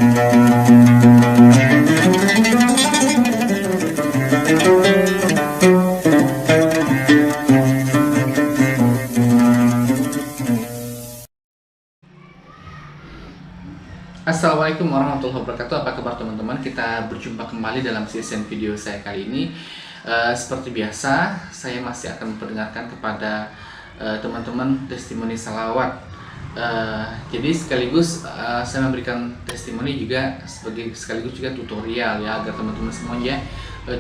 Assalamualaikum warahmatullahi wabarakatuh. Apa kabar teman-teman? Kita berjumpa kembali dalam sesi video saya kali ini. Seperti biasa, saya masih akan memperdengarkan kepada teman-teman testimoni salawat. Jadi sekaligus saya memberikan testimoni juga sekaligus juga tutorial ya, agar teman-teman semuanya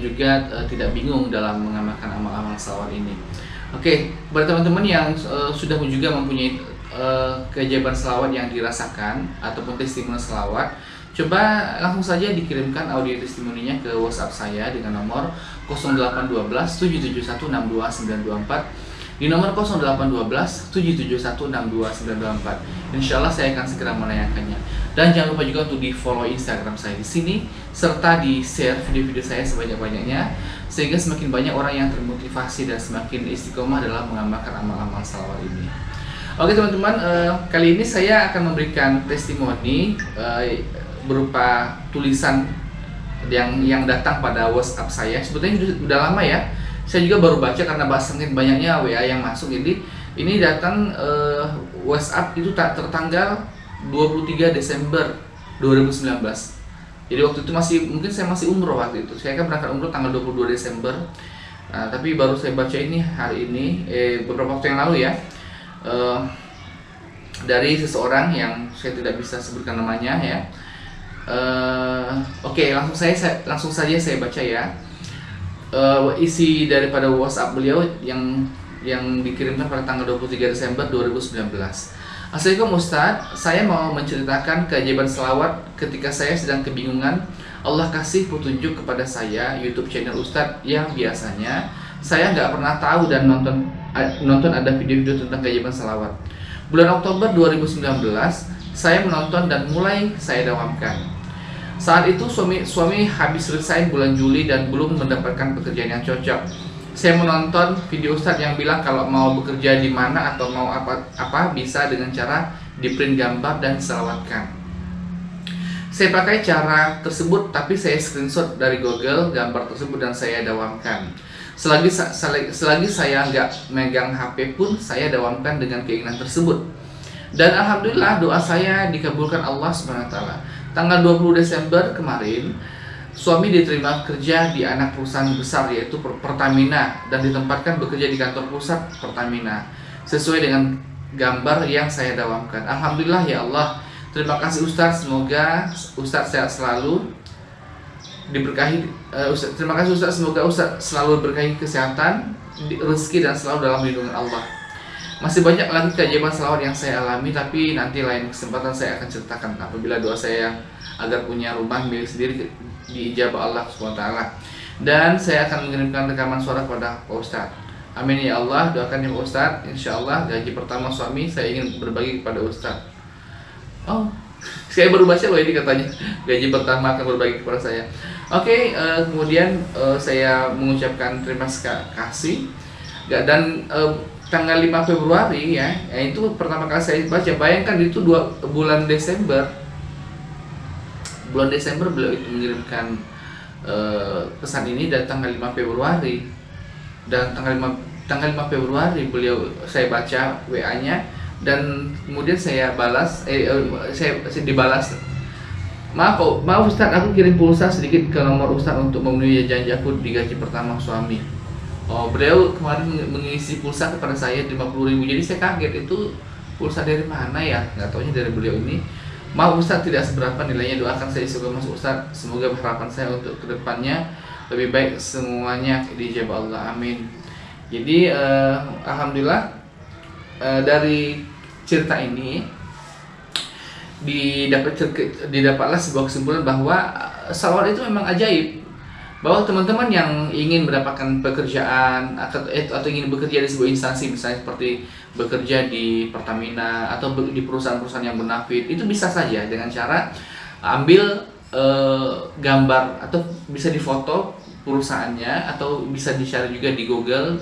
juga tidak bingung dalam mengamalkan amal-amal salawat ini. Oke, kepada teman-teman yang sudah juga mempunyai keajaiban selawat yang dirasakan ataupun testimoni selawat, coba langsung saja dikirimkan audio testimoninya ke WhatsApp saya dengan nomor 0812 771 62924 di nomor 0812 771 62924. Insyaallah saya akan segera menayangkannya. Dan jangan lupa juga untuk di follow Instagram saya di sini serta di share video-video saya sebanyak-banyaknya sehingga semakin banyak orang yang termotivasi dan semakin istiqomah dalam mengamalkan amal-amal salawat ini. Oke teman-teman, kali ini saya akan memberikan testimoni berupa tulisan yang datang pada WhatsApp saya. Sebetulnya sudah lama ya, saya juga baru baca karena saking banyaknya WA yang masuk. Jadi ini datang WhatsApp itu tertanggal 23 Desember 2019. Jadi waktu itu mungkin saya masih umroh waktu itu. Saya kan berangkat umroh tanggal 22 Desember. Tapi baru saya baca ini hari ini, beberapa waktu yang lalu ya. Dari seseorang yang saya tidak bisa sebutkan namanya ya. Oke, langsung saja saya baca ya. Isi daripada WhatsApp beliau yang dikirimkan pada tanggal 23 Desember 2019. Assalamualaikum Ustadz, saya mau menceritakan keajaiban selawat ketika saya sedang kebingungan. Allah kasih petunjuk kepada saya YouTube channel Ustadz yang biasanya saya nggak pernah tahu dan nonton ada video-video tentang keajaiban selawat. Bulan Oktober 2019 saya menonton dan mulai saya dawamkan. Saat itu suami habis resign bulan Juli dan belum mendapatkan pekerjaan yang cocok. Saya menonton video Ustadz yang bilang kalau mau bekerja di mana atau mau apa bisa dengan cara di print gambar dan diselawatkan. Saya pakai cara tersebut tapi saya screenshot dari Google gambar tersebut dan saya dawamkan. Selagi saya nggak megang HP pun saya dawamkan dengan keinginan tersebut. Dan alhamdulillah doa saya dikabulkan Allah SWT. Tanggal 20 Desember kemarin suami diterima kerja di anak perusahaan besar yaitu Pertamina dan ditempatkan bekerja di kantor pusat Pertamina sesuai dengan gambar yang saya dawamkan. Alhamdulillah ya Allah. Terima kasih Ustadz, semoga Ustadz sehat selalu, diberkahi. Terima kasih Ustadz, semoga Ustadz selalu berkahi kesehatan, rezeki dan selalu dalam lindungan Allah. Masih banyak lagi keajaiban selawat yang saya alami, tapi nanti lain kesempatan saya akan ceritakan apabila doa saya agar punya rumah milik sendiri diijabah Allah SWT. Dan saya akan mengirimkan rekaman suara kepada Pak Ustadz. Amin ya Allah, doakan ya Pak Ustadz. Insya Allah gaji pertama suami saya ingin berbagi kepada Ustadz. Oh, saya baru baca loh ini katanya gaji pertama akan berbagi kepada saya. Oke, kemudian saya mengucapkan terima kasih. Dan tanggal 5 Februari ya, itu pertama kali saya baca. Bayangkan itu bulan Desember. Bulan Desember beliau itu mengirimkan pesan ini dan tanggal 5 Februari. Dan tanggal 5 Februari saya baca WA-nya. Dan kemudian saya balas, saya dibalas, maaf Ustadz, aku kirim pulsa sedikit ke nomor Ustadz untuk memenuhi janji aku di gaji pertama suami. Oh, beliau kemarin mengisi pulsa kepada saya 50.000. Jadi saya kaget, itu pulsa dari mana ya? Nggak taunya dari beliau ini. Maaf Ustadz, tidak seberapa nilainya, doakan saya semoga masuk Ustadz. Semoga harapan saya untuk kedepannya lebih baik semuanya diijabah Allah, amin. Jadi alhamdulillah dari cerita ini didapatlah sebuah kesimpulan bahwa salawat itu memang ajaib. Bahwa teman-teman yang ingin mendapatkan pekerjaan atau ingin bekerja di sebuah instansi, misalnya seperti bekerja di Pertamina atau di perusahaan-perusahaan yang bonafit, itu bisa saja dengan cara ambil gambar atau bisa difoto perusahaannya atau bisa dicari juga di Google,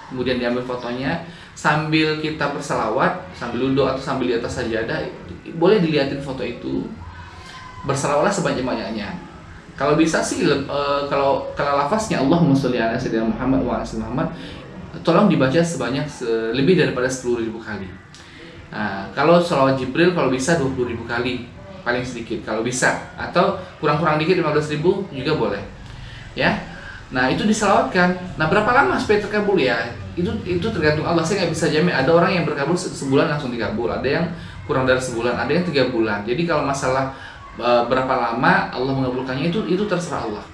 kemudian diambil fotonya sambil kita berselawat, sambil duduk atau sambil di atas sajadah, boleh dilihatin foto itu. bersalawatlah sebanyak-banyaknya. Kalau bisa sih kalau lafaznya Allahumma sholli ala sayyidina Muhammad wa ala sayyidina Muhammad, tolong dibaca lebih daripada 10.000 kali. Nah, kalau sholawat Jibril kalau bisa 20.000 kali paling sedikit kalau bisa, atau kurang-kurang dikit 15.000 juga boleh ya. Nah itu diselawatkan. Nah berapa lama supaya terkabul ya? Itu tergantung Allah. Saya nggak bisa jamin. Ada orang yang berkabul sebulan langsung dikabul, ada yang kurang dari sebulan, ada yang 3 bulan. Jadi kalau masalah berapa lama Allah mengabulkannya itu terserah Allah.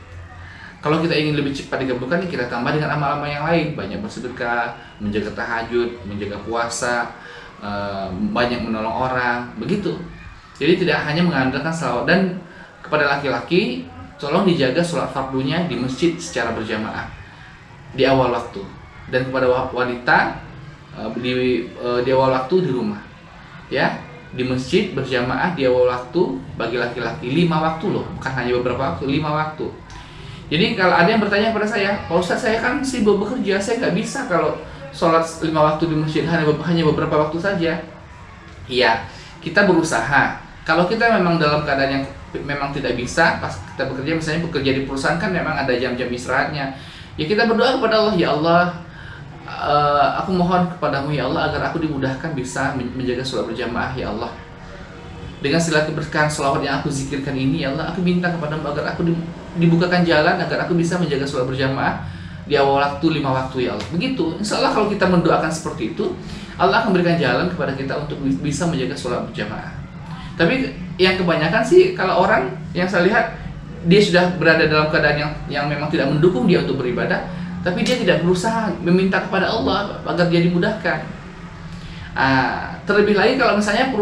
Kalau kita ingin lebih cepat dikabulkan, kita tambah dengan amal-amal yang lain, banyak bersedekah, menjaga tahajud, menjaga puasa, banyak menolong orang, begitu. Jadi tidak hanya mengandalkan salawat. Dan kepada laki-laki, tolong dijaga sholat fardunya di masjid secara berjamaah di awal waktu. Dan kepada wanita di awal waktu di rumah, ya, di masjid berjamaah di awal waktu bagi laki-laki 5 waktu loh, bukan hanya beberapa waktu, 5 waktu. Jadi kalau ada yang bertanya kepada saya, Pak Ustadz saya kan sibuk bekerja, saya nggak bisa kalau sholat 5 waktu di masjid, hanya beberapa waktu saja. Iya, kita berusaha. Kalau kita memang dalam keadaan yang memang tidak bisa, pas kita bekerja, misalnya bekerja di perusahaan kan memang ada jam-jam istirahatnya, ya kita berdoa kepada Allah, ya Allah, aku mohon kepadamu ya Allah agar aku dimudahkan bisa menjaga sholat berjamaah ya Allah. Dengan segala keberkahan sholawat yang aku zikirkan ini ya Allah, aku minta kepadamu agar aku dibukakan jalan agar aku bisa menjaga sholat berjamaah di awal waktu 5 waktu ya Allah. Begitu, insya Allah kalau kita mendoakan seperti itu, Allah akan berikan jalan kepada kita untuk bisa menjaga sholat berjamaah. Tapi yang kebanyakan sih kalau orang yang saya lihat, dia sudah berada dalam keadaan yang memang tidak mendukung dia untuk beribadah, tapi dia tidak berusaha meminta kepada Allah agar dia dimudahkan. Terlebih lagi kalau misalnya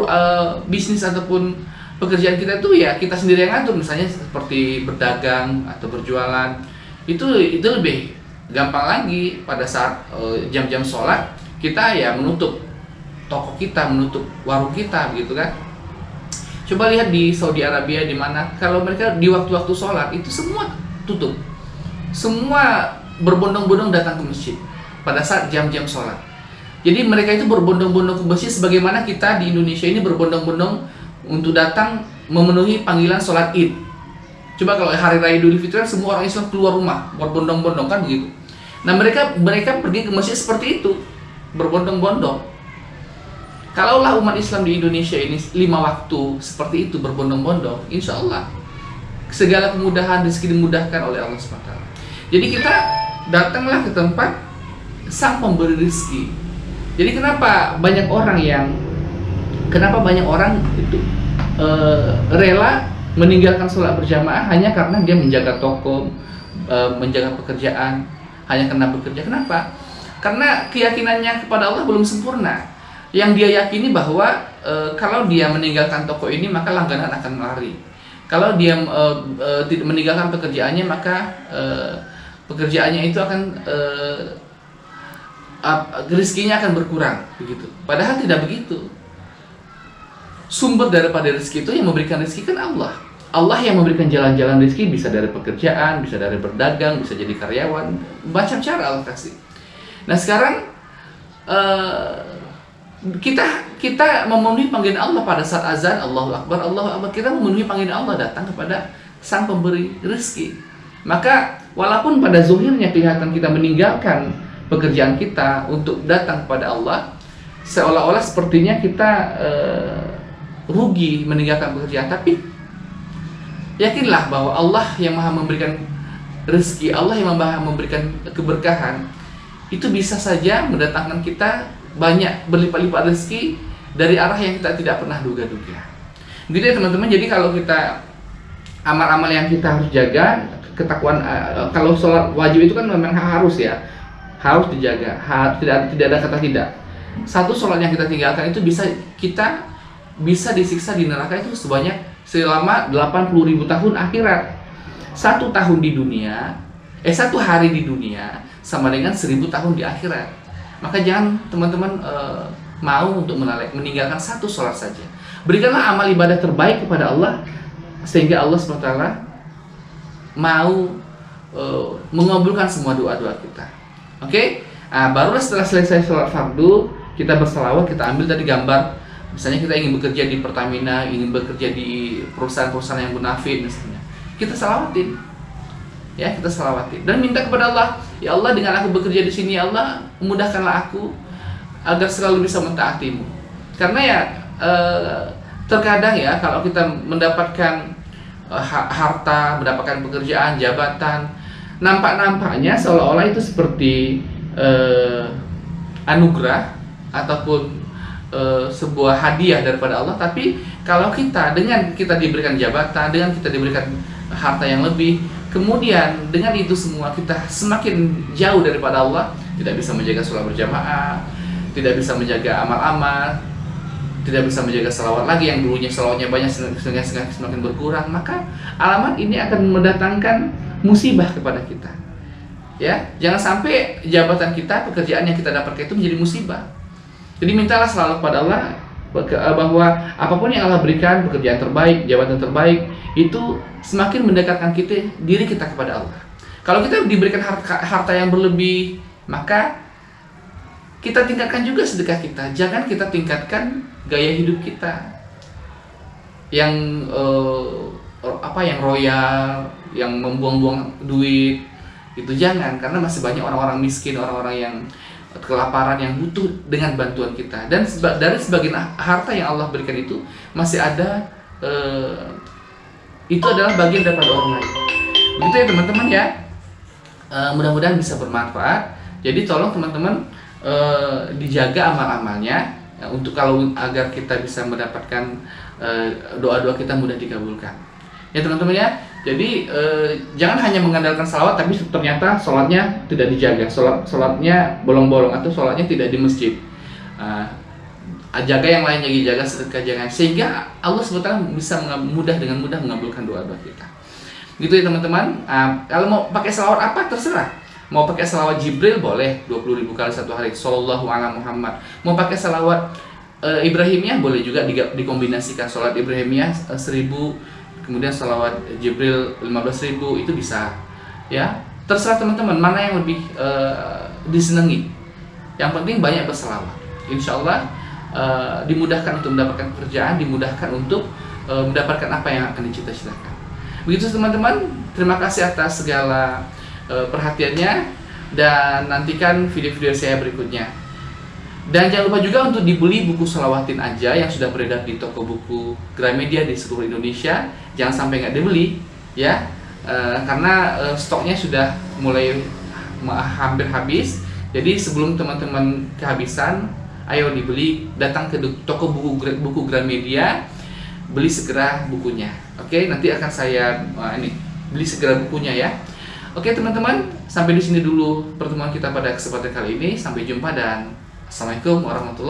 bisnis ataupun pekerjaan kita itu ya kita sendiri yang ngatur, misalnya seperti berdagang atau berjualan, itu lebih gampang lagi. Pada saat jam-jam sholat kita ya menutup toko kita, menutup warung kita, gitu kan. Coba lihat di Saudi Arabia, di mana kalau mereka di waktu-waktu sholat itu semua tutup, semua berbondong-bondong datang ke masjid pada saat jam-jam sholat. Jadi mereka itu berbondong-bondong ke masjid sebagaimana kita di Indonesia ini berbondong-bondong untuk datang memenuhi panggilan sholat Id. Coba kalau hari raya Idul Fitri semua orang Islam keluar rumah berbondong-bondong kan begitu. Nah mereka pergi ke masjid seperti itu, berbondong-bondong. Kalaulah umat Islam di Indonesia ini 5 waktu seperti itu berbondong-bondong, insya Allah segala kemudahan rezeki dimudahkan oleh Allah SWT. Jadi kita datanglah ke tempat sang pemberi rezeki. Jadi kenapa banyak orang itu rela meninggalkan sholat berjamaah hanya karena dia menjaga toko, menjaga pekerjaan, hanya karena bekerja. Kenapa? Karena keyakinannya kepada Allah belum sempurna. Yang dia yakini bahwa kalau dia meninggalkan toko ini maka langganan akan lari. Kalau dia tidak meninggalkan pekerjaannya maka pekerjaannya itu akan rezekinya akan berkurang, begitu. Padahal tidak begitu. Sumber daripada rezeki itu yang memberikan rezeki kan Allah. Allah yang memberikan jalan-jalan rezeki, bisa dari pekerjaan, bisa dari berdagang, bisa jadi karyawan, macam cara Allah kasih. Nah sekarang kita memenuhi panggilan Allah pada saat azan Allahu Akbar, Allahu Akbar, kita memenuhi panggilan Allah, datang kepada sang pemberi rezeki. Maka walaupun pada zuhirnya kelihatan kita meninggalkan pekerjaan kita untuk datang kepada Allah, seolah-olah sepertinya kita rugi meninggalkan pekerjaan, tapi yakinlah bahwa Allah yang maha memberikan rezeki, Allah yang maha memberikan keberkahan, itu bisa saja mendatangkan kita banyak berlipat-lipat rezeki dari arah yang kita tidak pernah duga-duga. Gitu ya teman-teman. Jadi kalau kita amal-amal yang kita harus jaga, ketakwaan, kalau sholat wajib itu kan memang harus ya, harus dijaga, tidak ada kata tidak. Satu sholat yang kita tinggalkan itu kita bisa disiksa di neraka itu selama 80.000 tahun akhirat. Satu hari di dunia sama dengan 1.000 tahun di akhirat. Maka jangan teman-teman mau untuk meninggalkan satu sholat saja. Berikanlah amal ibadah terbaik kepada Allah sehingga Allah SWT mau mengabulkan semua doa-doa kita. Oke? Barulah setelah selesai sholat fardu kita berselawat, kita ambil tadi gambar Misalnya kita ingin bekerja di Pertamina, ingin bekerja di perusahaan-perusahaan yang munafik misalnya, kita salawatin, ya kita salawatin dan minta kepada Allah, ya Allah dengan aku bekerja di sini, ya Allah mudahkanlah aku agar selalu bisa mentaatimu. Karena ya terkadang ya kalau kita mendapatkan harta, mendapatkan pekerjaan, jabatan, nampaknya seolah-olah itu seperti anugerah ataupun sebuah hadiah daripada Allah. Tapi kalau kita dengan kita diberikan jabatan, dengan kita diberikan harta yang lebih, kemudian dengan itu semua kita semakin jauh daripada Allah, tidak bisa menjaga sholat berjamaah, tidak bisa menjaga amal-amal, tidak bisa menjaga salawat lagi, yang dulunya salawatnya banyak semakin berkurang, maka alamat ini akan mendatangkan musibah kepada kita. Ya, jangan sampai jabatan kita, pekerjaan yang kita dapatkan itu menjadi musibah. Jadi mintalah selalu kepada Allah bahwa apapun yang Allah berikan, pekerjaan terbaik, jabatan terbaik, itu semakin mendekatkan diri kita kepada Allah. Kalau kita diberikan harta yang berlebih, maka kita tingkatkan juga sedekah kita. Jangan kita tingkatkan gaya hidup kita yang yang royal, yang membuang-buang duit. Itu jangan, karena masih banyak orang-orang miskin, orang-orang yang kelaparan yang butuh dengan bantuan kita. Dan dari sebagian harta yang Allah berikan itu masih ada, itu adalah bagian daripada orang lain. Begitu ya teman-teman ya. Mudah-mudahan bisa bermanfaat. Jadi tolong teman-teman dijaga amal-amalnya ya, untuk agar kita bisa mendapatkan doa-doa kita mudah dikabulkan. Ya teman-teman ya. Jadi jangan hanya mengandalkan salawat tapi ternyata sholatnya tidak dijaga, sholatnya bolong-bolong atau sholatnya tidak di masjid. Jaga yang lainnya, jaga sedekah, jangan, sehingga Allah SWT bisa dengan mudah mengabulkan doa-doa kita. Gitu ya teman-teman. Kalau mau pakai salawat apa terserah. Mau pakai salawat Jibril boleh 20.000 kali satu hari, Sallallahu ala Muhammad. Mau pakai salawat Ibrahimiyah boleh juga dikombinasikan, salat Ibrahimiyah 1000, kemudian salawat Jibril 15.000, itu bisa. Ya, terserah teman-teman mana yang lebih disenangi. Yang penting banyak berselawat. Insya Allah dimudahkan untuk mendapatkan pekerjaan, dimudahkan untuk mendapatkan apa yang akan dicita-citakan. Begitu teman-teman. Terima kasih atas segala perhatiannya, dan nantikan video-video saya berikutnya. Dan jangan lupa juga untuk dibeli buku Shalawatin Aja yang sudah beredar di toko buku Gramedia di seluruh Indonesia. Jangan sampai nggak dibeli ya, karena stoknya sudah mulai hampir habis. Jadi sebelum teman-teman kehabisan, ayo dibeli, datang ke toko buku Gramedia, beli segera bukunya. Oke, nanti akan saya beli segera bukunya ya. Oke teman-teman, sampai di sini dulu pertemuan kita pada kesempatan kali ini. Sampai jumpa dan Assalamualaikum warahmatullahi wabarakatuh.